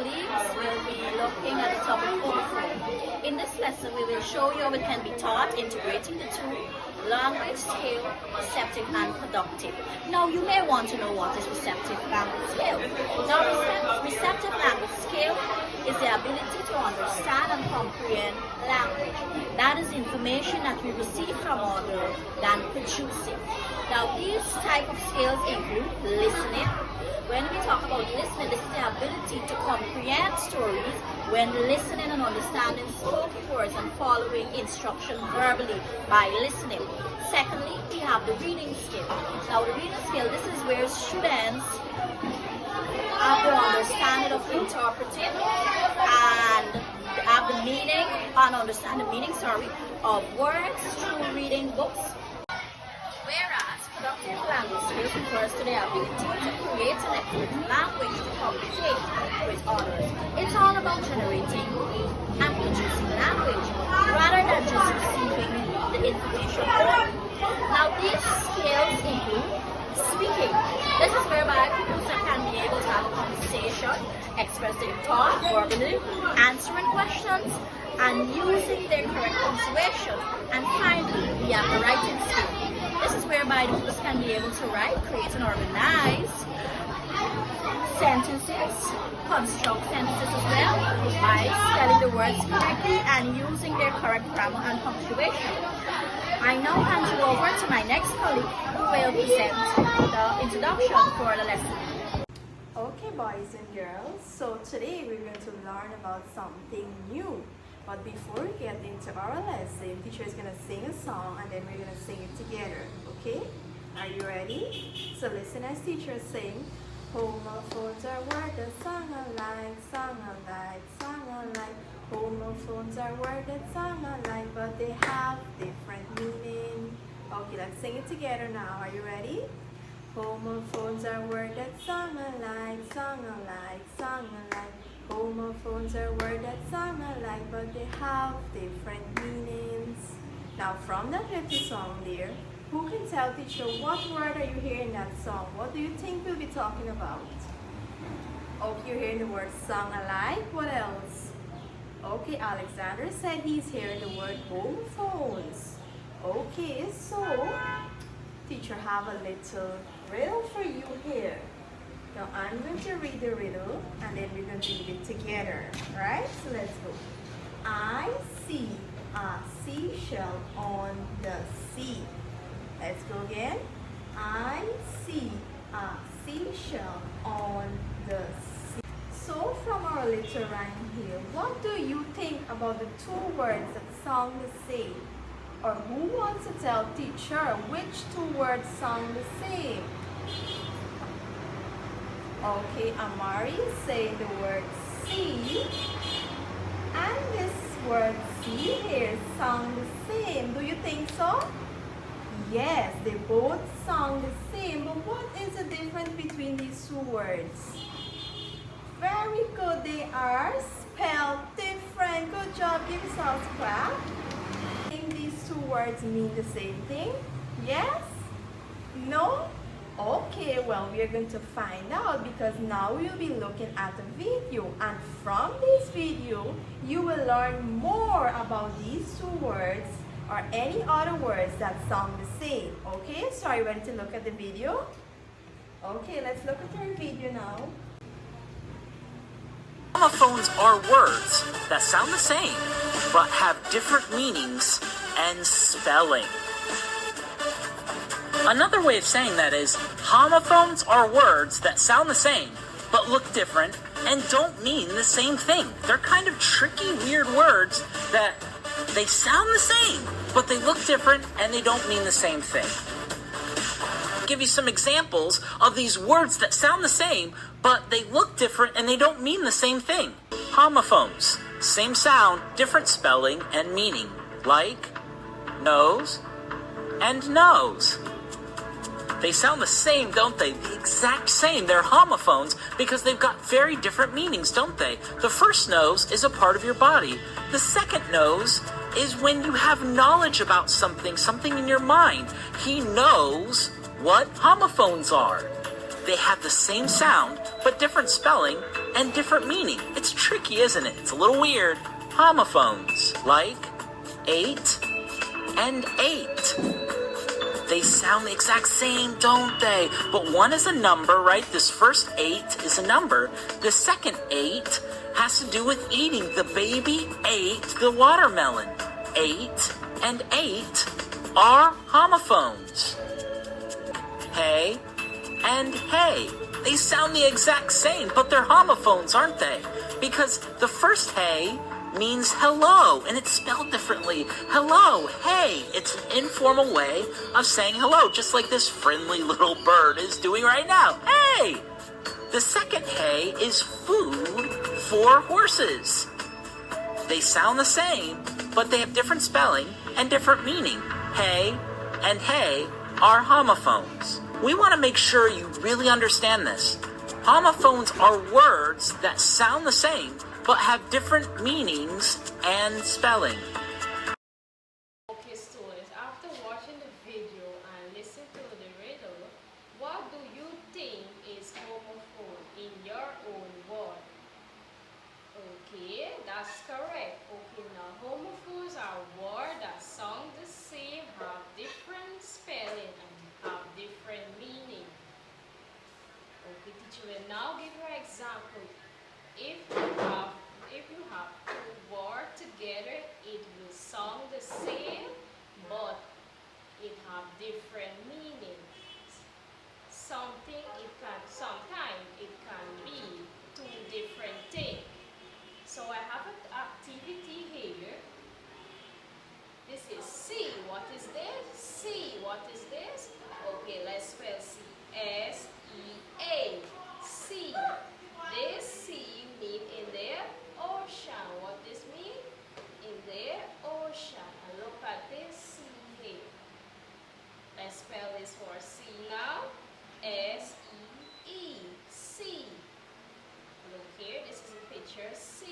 colleagues will be looking at the topic homophone. In this lesson, we will show you how it can be taught, integrating the two: language scale, receptive and productive. Now, you may want to know what is receptive language scale. Now, receptive language scale is the ability to understand and comprehend language. That is information that we receive from others than producing. Now, these type of scales include listening. When we talk about listening, this is the ability to comprehend stories when listening and understanding spoken words and following instruction verbally by listening. Secondly, we have the reading skill. Now, the reading skill, this is where students have the understanding of interpreting and have the meaning and understand the meaning, of words through reading books. Whereas productive language skills refers to the ability to create and express language to communicate with others. It's all about generating and producing language rather than just receiving the information. Now, these skills include speaking. This is whereby people can be able to have a conversation, express their thought verbally, answering questions, and using their correct punctuation. And finally, we have the writing skill. This is whereby the pupils can be able to write, create and organize sentences, construct sentences as well by spelling the words correctly and using their correct grammar and punctuation. I now hand you over to my next colleague who will present the introduction for the lesson. Okay, boys and girls, so today we're going to learn about something new. But before we get into our lesson, teacher is going to sing a song and then we're going to sing it together, okay? Are you ready? So listen as teacher sing. Homophones are words that song alike, song alike, song alike. Homophones are words that song alike, but they have different meaning. Okay, let's sing it together now. Are you ready? Homophones are words that song alike, song alike, song alike. Homophones are words that sound alike, but they have different meanings. Now, from that little song there, who can tell teacher what word are you hearing in that song? What do you think we'll be talking about? Okay, you're hearing the word song alike. What else? Okay, Alexander said he's hearing the word homophones. Okay, so teacher have a little riddle for you here. Now I'm going to read the riddle and then we're going to read it together, right? So let's go. I see a seashell on the sea. Let's go again. I see a seashell on the sea. So from our little rhyme here, what do you think about the two words that sound the same? Or who wants to tell teacher which two words sound the same? Okay, Amari is saying the word see, and this word see here sound the same. Do you think so? Yes, they both sound the same, but what is the difference between these two words? Very good, they are spelled different. Good job, give yourselves a clap. Think these two words mean the same thing? Yes? No? Okay, well, we are going to find out because now we'll be looking at a video, and from this video you will learn more about these two words or any other words that sound the same. Okay, so are you ready to look at the video? Okay, let's look at our video now. Homophones are words that sound the same but have different meanings and spelling. Another way of saying that is, homophones are words that sound the same, but look different and don't mean the same thing. They're kind of tricky, weird words that they sound the same, but they look different and they don't mean the same thing. I'll give you some examples of these words that sound the same, but they look different and they don't mean the same thing. Homophones, same sound, different spelling and meaning, like nose and nose. They sound the same, don't they? The exact same. They're homophones because they've got very different meanings, don't they? The first nose is a part of your body. The second nose is when you have knowledge about something in your mind. He knows what homophones are. They have the same sound, but different spelling, and different meaning. It's tricky, isn't it? It's a little weird. Homophones, like 8 and 8. They sound the exact same, don't they? But one is a number, right? This first 8 is a number. The second 8 has to do with eating. The baby ate the watermelon. 8 and 8 are homophones. Hey and hey. They sound the exact same, but they're homophones, aren't they? Because the first hey means hello, and it's spelled differently. Hello, hey. It's an informal way of saying hello, just like this friendly little bird is doing right now. Hey! The second hey is food for horses. They sound the same, but they have different spelling and different meaning. Hey and hey are homophones. We want to make sure you really understand this. Homophones are words that sound the same, but have different meanings and spelling. Okay, students, after watching the video and listening to the riddle, what do you think is homophone in your own word? Okay, that's correct. Okay, now homophones are words that sound the same, have different spelling, and have different meaning. Okay, teacher will now give you an example. If you have two words together, it will sound the same, but it have different meanings. Sometimes it can be two different things. So I have an activity here. This is C. What is this? C. What is this? Okay, let's spell C. S-E-A. C. This C mean in the ocean. What this mean? In the ocean. And look at this C here. Let's spell this for C now. S-E-E. C. Look here. This is a picture C.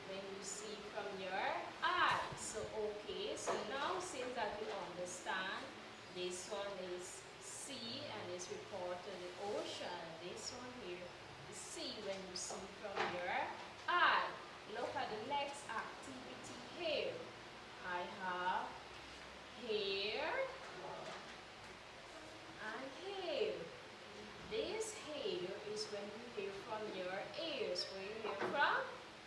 When you see from your eye. So okay. So now since that we understand, this one is C and it's reported to the ocean. This one here is C when you see from your eye. Look at the next activity here. I have hair and hair. This hair is when you hear from your ears. Where you hear from?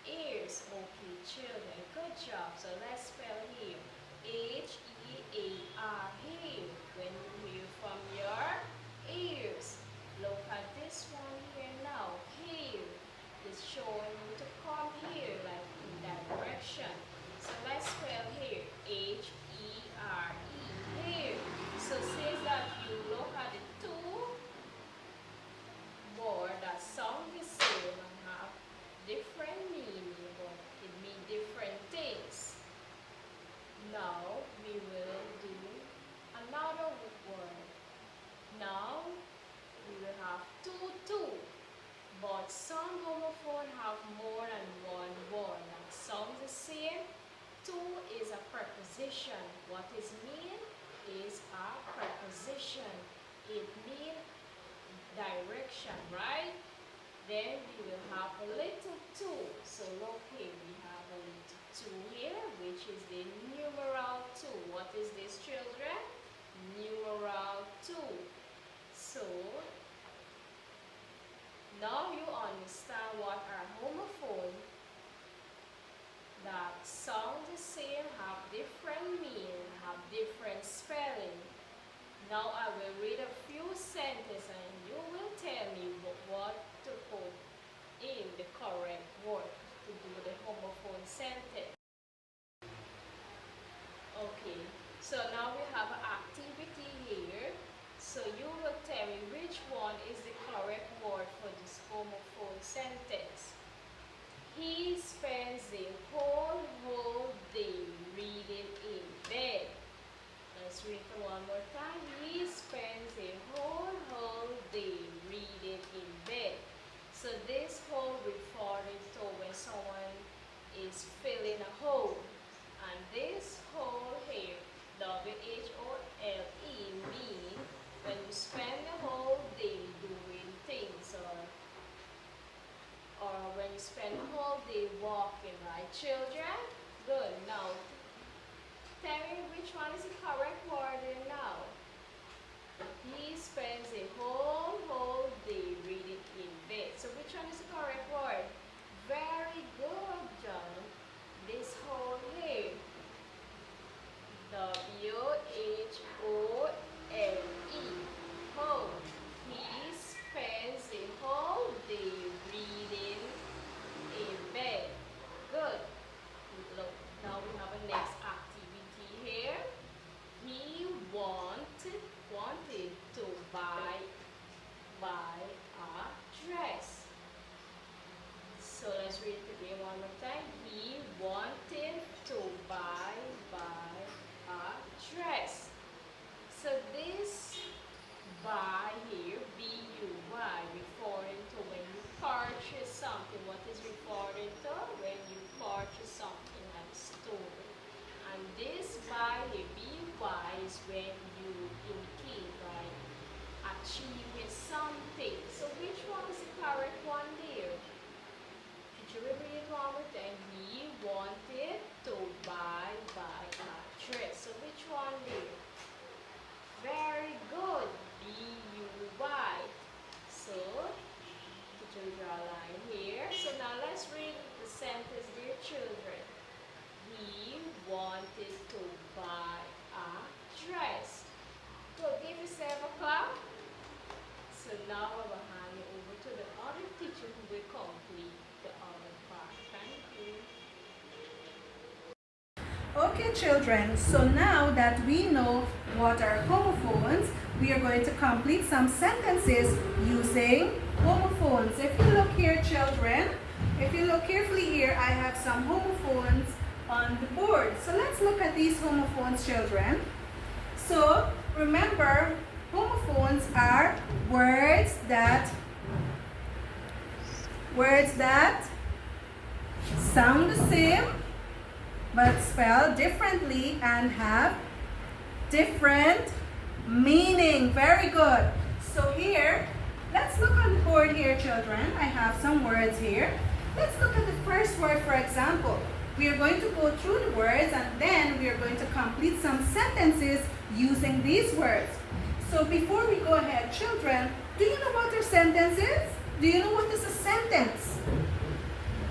Ears. Okay, children, good job. So let's spell here. H-E-A-R, hair. When you hear from your ears. Look at this one here now. Hair is showing you to come here, like in that direction. So let's spell here. H-E-R-E, hair. So since that you look at the two words that sound the same and have different meaning, but it means different things. Now we will do another word. Now we will have two. But some homophones have more than one word that sounds the same. Two is a preposition. What is mean is a preposition. It means direction, right? Then we will have a little two. So look here, we have a little two here, which is the numeral 2. What is this, children? Numeral 2. So now you understand what are homophones that sound the same, have different meaning, have different spelling. Now I will read a few sentences and you will tell me what to put in the correct word to do the homophone sentence. Okay, so now we have an activity here. So you will tell me which one is the correct word for this homophone sentence. He spends the whole day reading in bed. Let's read it one more time. He spends the whole day reading in bed. So this hole referring to when someone is filling a hole. And this hole here, W-H-O-L-E, mean when you spend the whole day doing things or spend the whole day walking, right, children? Good. Now, tell me which one is the correct word here now. He spends a whole day reading in bed. So which one is the correct word? Very good, John. This whole here. W-H-O-L-E. Whole. He spends the whole day reading in bed. Good. Look, now we have a next activity here. He wanted to buy a dress. So let's read it again one more time. He wanted to buy a dress. So this buy here, B-U-Y, referring to when you purchase something. What is referring to? When you purchase something at the store. And this buy here, B-Y, is when you indicate, right, achieving something. So which one is the correct one there? Could you read it one more time? He wanted to buy a dress. So which one there? Very good. B-U-Y. So, could you draw a line here? So now let's read the sentence, dear children. He wanted to buy a dress. Good. Give yourself a clap. So now I will hand you over to the other teacher who will complete the other part. Thank you. Okay, children, so now that we know what are homophones, we are going to complete some sentences using homophones. If you look here, children, if you look carefully here, I have some homophones on the board. So let's look at these homophones, children. So remember, homophones are words that sound the same but spell differently and have different meaning. Very good. So here, let's look on the board here, children. I have some words here. Let's look at the first word, for example. We are going to go through the words and then we are going to complete some sentences using these words. So before we go ahead, children, do you know what a sentence is? Do you know what is a sentence?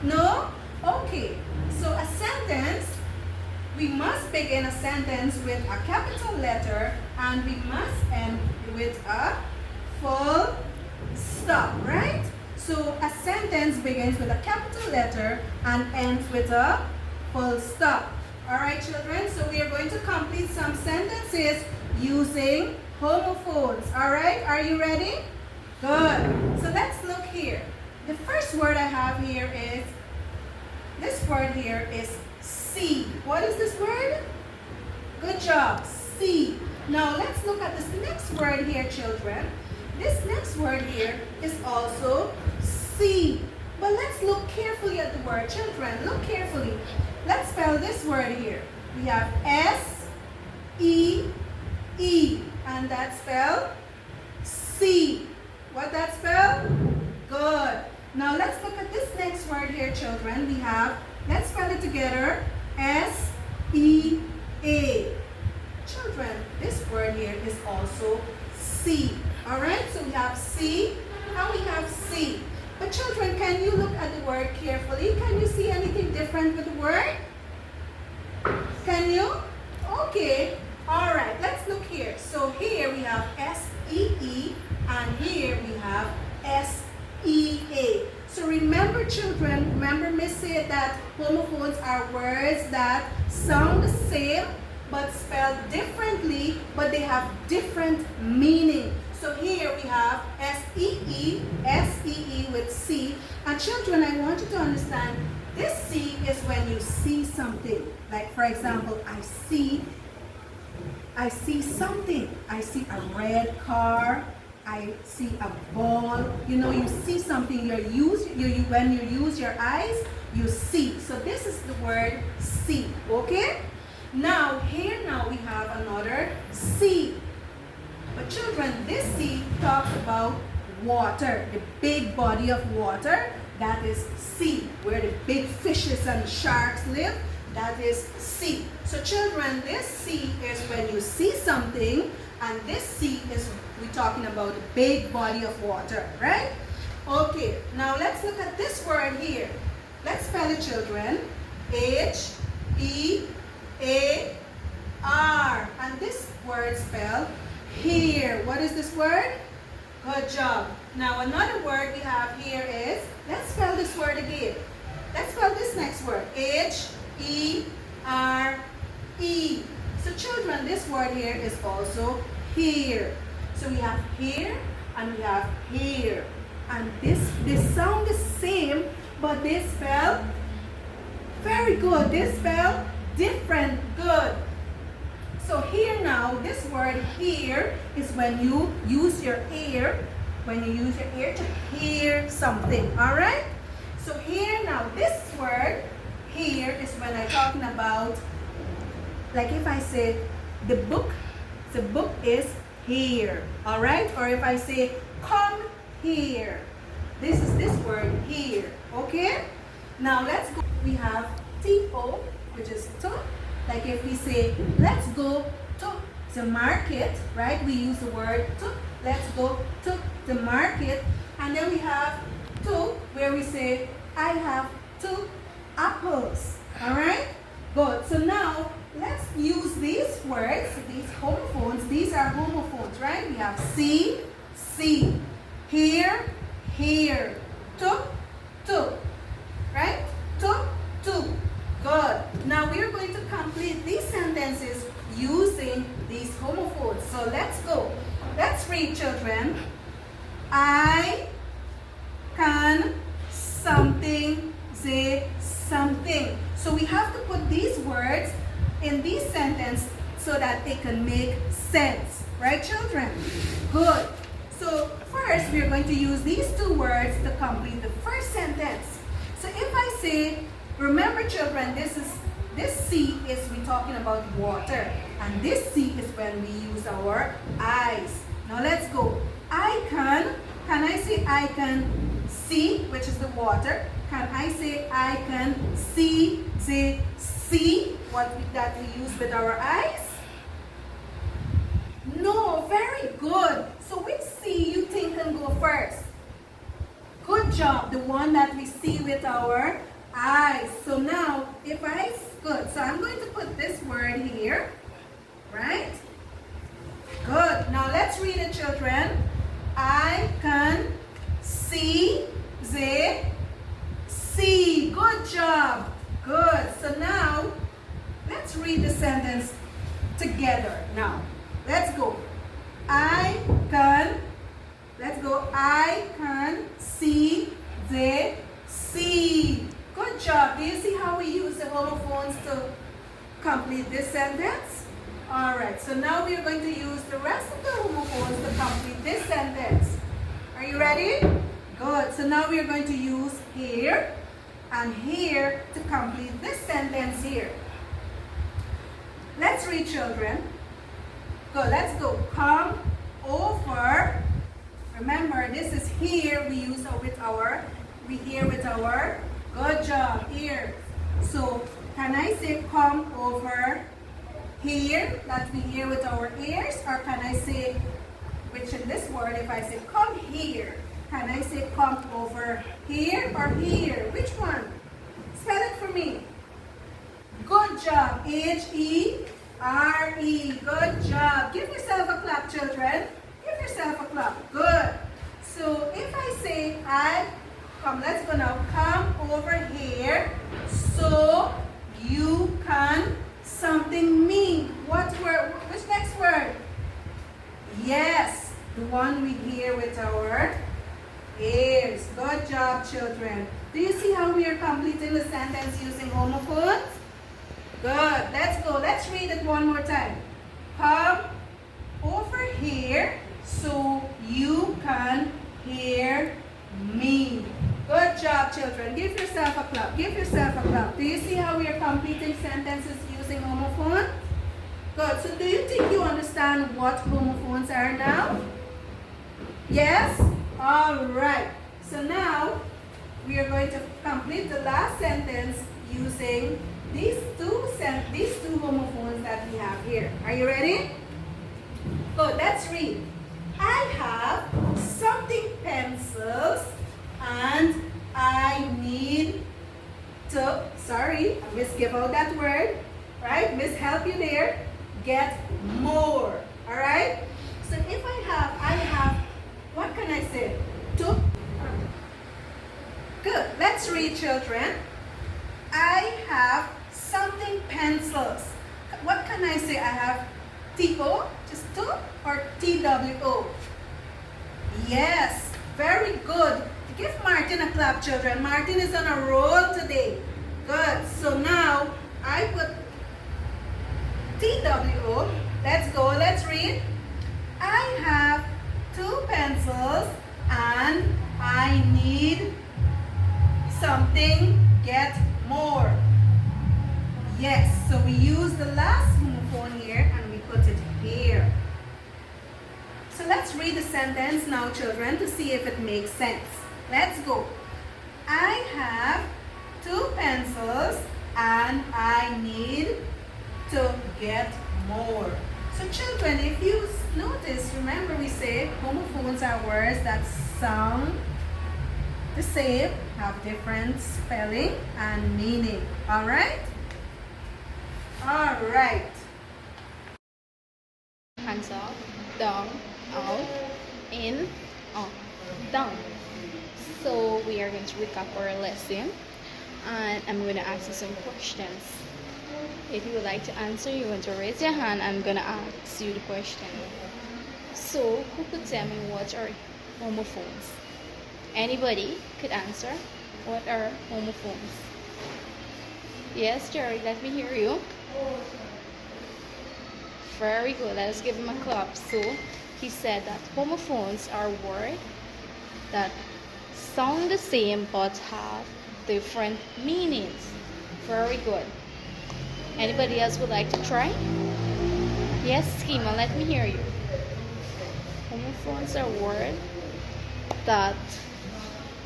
No? Okay. So a sentence, we must begin a sentence with a capital letter and we must end with a full stop, right? So a sentence begins with a capital letter and ends with a full stop. Alright, children, so we are going to complete some sentences using homophones. Alright, are you ready? Good. So let's look here. The first word I have here is, this word here is see. What is this word? Good job, see. Now let's look at this next word here, children. This next word here is also see. But let's look carefully at the word, children. Look carefully. Let's spell this word here. We have S-E-E. And that spell see. What that spell? Good. Now let's look at this next word here, children. We have, let's spell it together, S-E-A. Children, this word here is also see. Alright, so we have see and we have see. But children, can you look at the word carefully? Can you see anything different with the word? Can you? Okay. Alright, let's look here. So here we have S-E-E and here we have S-E-A. So remember, children, remember Miss said that homophones are words that sound the same but spelled differently, but they have different meaning. So here we have S-E-E, S-E-E with C. And children, I want you to understand, this C is when you see something. Like for example, I see something. I see a red car. I see a ball. You know, you see something. When you use your eyes, you see. So this is the word see. Okay? Now, here we have another C. But children, this C talks about water, the big body of water. That is sea. Where the big fishes and sharks live, that is sea. So children, this sea is when you see something, and this sea is we're talking about a big body of water, right? Okay, now let's look at this word here. Let's spell it, children. H-E-A-R. And this word spelled here. What is this word? Good job. Now another word we have here is, let's spell this word again. Let's spell this next word. H-E-R-E. So children, this word here is also here. So we have here and we have here. And this sound the same, but they spell very good. They spell different good. So here now, this word here is when you use your ear, to hear something, all right? So here now, this word here is when I'm talking about, like if I say the book is here, all right? Or if I say come here, this is this word here, okay? Now let's go. We have T-O, which is to. Like if we say, let's go to the market, right? We use the word to. Let's go to the market. And then we have to, where we say, I have 2 apples, all right? Good. So now, let's use these words, these homophones. These are homophones, right? We have see, see. Here, here. To, right? To. Good. Now we're going to complete these sentences using these homophones. So let's go. Let's read, children. I can something, say something. So we have to put these words in this sentence so that they can make sense. Right, children? Good. So first, we're going to use these 2 words to complete the first sentence. So if I say, remember children, this sea is we're talking about water. And this sea is when we use our eyes. Now let's go. Can I say I can see, which is the water? Can I say I can see, that we use with our eyes? No, very good. So which sea you think can go first? Good job, the one that we see with our eyes. So now, good. So I'm going to put this word here, right? Good. Now let's read it, children. I can see the sea. Good job. Good. So now, let's read the sentence together. Now, let's go. I can see the sea. Good job. Do you see how we use the homophones to complete this sentence? Alright, so now we are going to use the rest of the homophones to complete this sentence. Are you ready? Good. So now we are going to use here and here to complete this sentence here. Let's read, children. Good, let's go. Come over. Remember, this is here. We use with our, good job, ear. So, can I say come over here, that we hear with our ears? Or can I say, which in this word, if I say come here, can I say come over here or here? Which one? Spell it for me. Good job. H-E-R-E. Good job. Give yourself a clap, children. Give yourself a clap. Good. So if I say let's go now. Come over here so you can something mean. What word? Which next word? Yes, the one we hear with our ears. Good job, children. Do you see how we are completing the sentence using homophones? Good. Let's go. Let's read it one more time. Come over here so you can hear me. Good job, children. Give yourself a clap. Give yourself a clap. Do you see how we are completing sentences using homophones? Good. So do you think you understand what homophones are now? Yes? All right. So now, we are going to complete the last sentence using these two homophones that we have here. Are you ready? Good, let's read. I have something pencils and I need to, sorry, I misgive out that word, right? Mishelp you there. Get more, all right? So if I have, what can I say? To. Good, let's read, children. I have something pencils. What can I say? I have T-O, just two, or T-W-O? Yes, very good. Give Martin a clap, children. Martin is on a roll today. Good. So now I put T-W-O. Let's go. Let's read. I have two pencils and I need something. Get more. Yes. So we use the last homophone here and we put it here. So let's read the sentence now, children, to see if it makes sense. Let's go. I have two pencils and I need to get more. So children, if you notice, remember we say homophones are words that sound the same, have different spelling and meaning. Alright? Alright. Hands up, down, out, in, up, down. So we are going to recap our lesson and I'm going to ask you some questions. If you would like to answer, you're going to raise your hand. I'm going to ask you the question. So who could tell me what are homophones? Anybody could answer. What are homophones? Yes, Jerry, let me hear you. Very good. Let's give him a clap. So he said that homophones are words that sound the same but have different meanings. Very good. Anybody else would like to try? Yes, Schema, let me hear you. Homophones are words that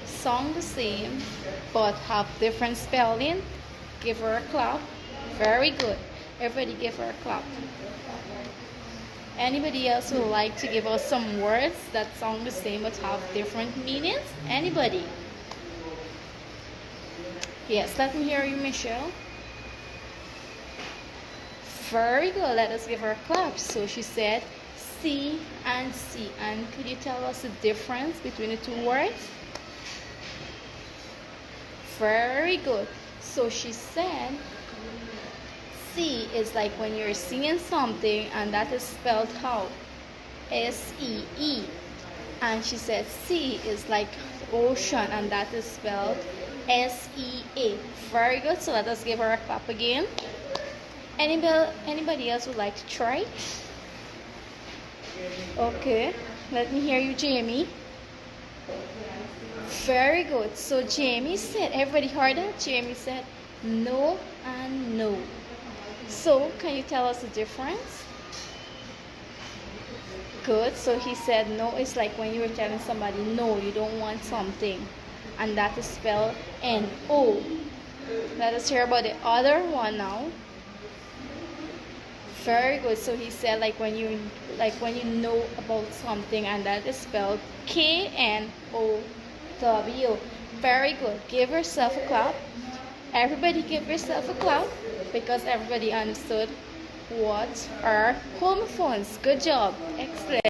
sound the same but have different spelling. Give her a clap. Very good. Everybody give her a clap. Anybody else who would like to give us some words that sound the same but have different meanings? Anybody? Yes, let me hear you, Michelle. Very good. Let us give her a clap. So she said C and C. And could you tell us the difference between the two words? Very good. So she said C is like when you're singing something and that is spelled how? S-E-E. And she said C is like ocean and that is spelled S-E-A. Very good. So let us give her a clap again. Anybody else would like to try? Okay. Let me hear you, Jamie. Very good. So Jamie said, everybody heard that? Jamie said no and no. So can you tell us the difference? Good. So he said no is like when you were telling somebody no, you don't want something. And that is spelled N-O. Let us hear about the other one now. Very good. So he said like when you know about something and that is spelled K-N-O-W. Very good. Give yourself a clap. Everybody give yourself a clap because everybody understood what are homophones. Good job. Excellent.